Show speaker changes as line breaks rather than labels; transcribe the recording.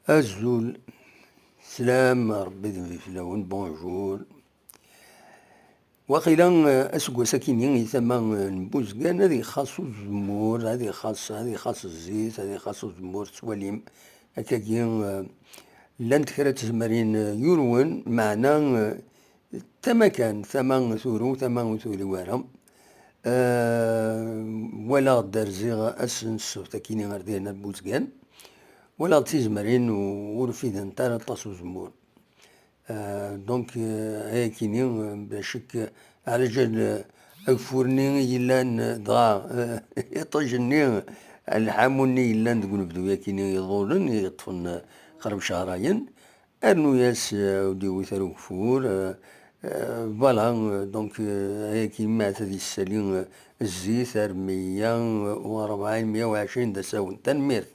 الزول سلام ربي ذنبي فلاون بونجور. وقيلا اسكوا ساكينين ثما نبوزكان هذي خاصو الزمور، هذي خاص الزيت، هذي خاص الزمور تواليم هكاكي. لانت كرا تزمرين يرون معنا تما كان ثما ثورو ثما ثوري وارم. ولا درزيغ اسنسو تاكيني غردينا بوزكان ولا تيزمرين ورفيدن تاع طاسو زمور. دونك هاكيني باشك على جال أكفورني يلان ضاع يطجني الحاموني يلان تقول بدو ياكيني يضولن يطفن قرب شهرين أرنو ياس ودي ويثارو كفور. فوالا دونك هاكي مات هذي السالين الزيت 140 120 دساون تنمير.